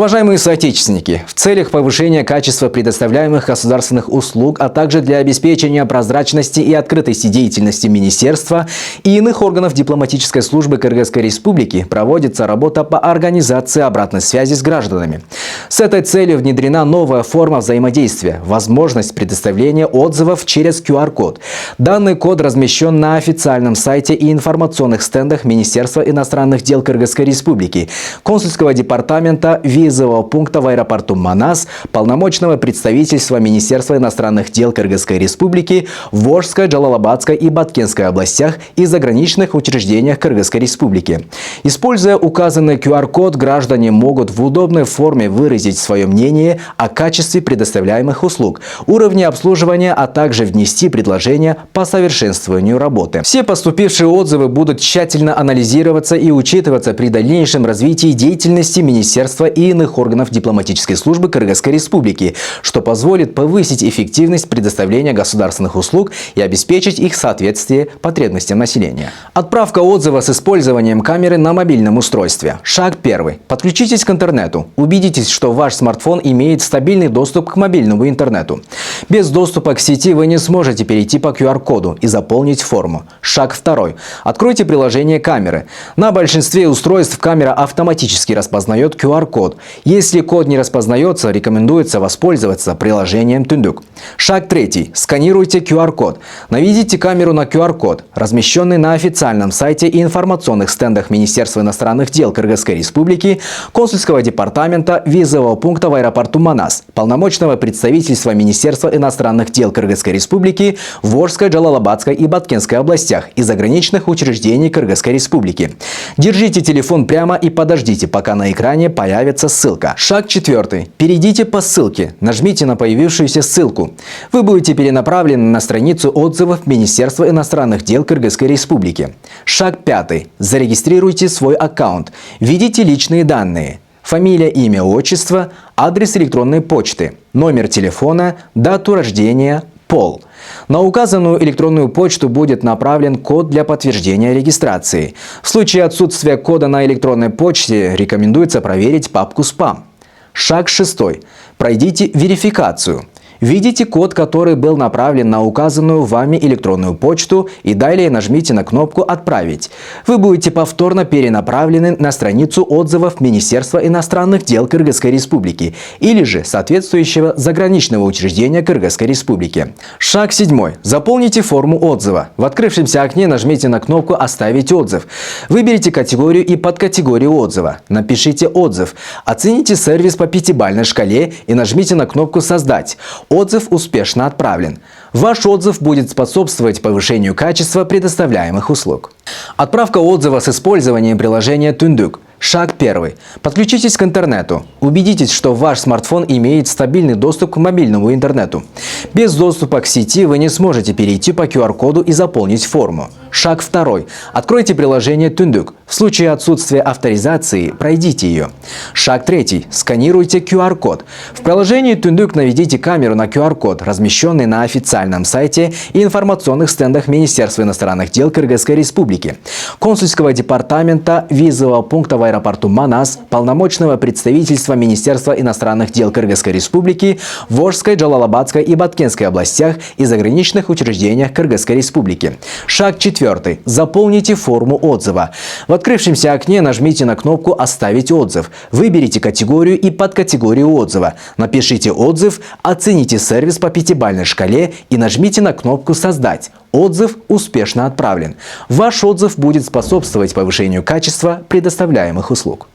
Уважаемые соотечественники, в целях повышения качества предоставляемых государственных услуг, а также для обеспечения прозрачности и открытости деятельности Министерства и иных органов дипломатической службы Кыргызской Республики проводится работа по организации обратной связи с гражданами. С этой целью внедрена новая форма взаимодействия – возможность предоставления отзывов через QR-код. Данный код размещен на официальном сайте и информационных стендах Министерства иностранных дел Кыргызской Республики, консульского департамента, визового пункта в аэропорту Манас, полномочного представительства Министерства иностранных дел Кыргызской Республики в Волжской, Джалалабадской и Баткенской областях и заграничных учреждениях Кыргызской Республики. Используя указанный QR-код, граждане могут в удобной форме выразить свое мнение о качестве предоставляемых услуг, уровне обслуживания, а также внести предложения по совершенствованию работы. Все поступившие отзывы будут тщательно анализироваться и учитываться при дальнейшем развитии деятельности Министерства и иных органов дипломатической службы Кыргызской Республики, что позволит повысить эффективность предоставления государственных услуг и обеспечить их соответствие потребностям населения. Отправка отзыва с использованием камеры на мобильном устройстве. Шаг 1. Подключитесь к интернету. Убедитесь, что ваш смартфон имеет стабильный доступ к мобильному интернету. Без доступа к сети вы не сможете перейти по QR-коду и заполнить форму. Шаг 2. Откройте приложение камеры. На большинстве устройств камера автоматически распознает QR-код. Если код не распознается, рекомендуется воспользоваться приложением Түндүк. Шаг 3. Сканируйте QR-код. Наведите камеру на QR-код, размещенный на официальном сайте и информационных стендах Министерства иностранных дел Кыргызской Республики, консульского департамента, визового пункта в аэропорту Манас, полномочного представительства Министерства иностранных дел Кыргызской Республики в Волжской, Джалалабадской и Баткенской областях и заграничных учреждений Кыргызской Республики. Держите телефон прямо и подождите, пока на экране появится ссылка. Шаг 4. Перейдите по ссылке. Нажмите на появившуюся ссылку. Вы будете перенаправлены на страницу отзывов Министерства иностранных дел Кыргызской Республики. Шаг 5. Зарегистрируйте свой аккаунт. Введите личные данные. Фамилия, имя, отчество, адрес электронной почты, номер телефона, дату рождения, пол. На указанную электронную почту будет направлен код для подтверждения регистрации. В случае отсутствия кода на электронной почте рекомендуется проверить папку «Спам». Шаг 6. Пройдите верификацию. Введите код, который был направлен на указанную вами электронную почту, и далее нажмите на кнопку «Отправить». Вы будете повторно перенаправлены на страницу отзывов Министерства иностранных дел Кыргызской Республики или же соответствующего заграничного учреждения Кыргызской Республики. Шаг 7. Заполните форму отзыва. В открывшемся окне нажмите на кнопку «Оставить отзыв». Выберите категорию и подкатегорию отзыва. Напишите отзыв. Оцените сервис по 5-бальной шкале и нажмите на кнопку «Создать». Отзыв успешно отправлен. Ваш отзыв будет способствовать повышению качества предоставляемых услуг. Отправка отзыва с использованием приложения Түндүк. Шаг 1. Подключитесь к интернету. Убедитесь, что ваш смартфон имеет стабильный доступ к мобильному интернету. Без доступа к сети вы не сможете перейти по QR-коду и заполнить форму. Шаг 2. Откройте приложение Түндүк. В случае отсутствия авторизации пройдите ее. Шаг 3. Сканируйте QR-код. В приложении Түндүк наведите камеру на QR-код, размещенный на официальном сайте и информационных стендах Министерства иностранных дел Кыргызской Республики, консульского департамента, визового пункта в аэропорту Манас, полномочного представительства Министерства иностранных дел Кыргызской Республики в Волжской, Джалалабадской и Баткенской областях и заграничных учреждениях Кыргызской Республики. Шаг 4. Заполните форму отзыва. В открывшемся окне нажмите на кнопку «Оставить отзыв». Выберите категорию и подкатегорию отзыва. Напишите отзыв, оцените сервис по 5-бальной шкале и нажмите на кнопку «Создать». Отзыв успешно отправлен. Ваш отзыв будет способствовать повышению качества предоставляемых услуг.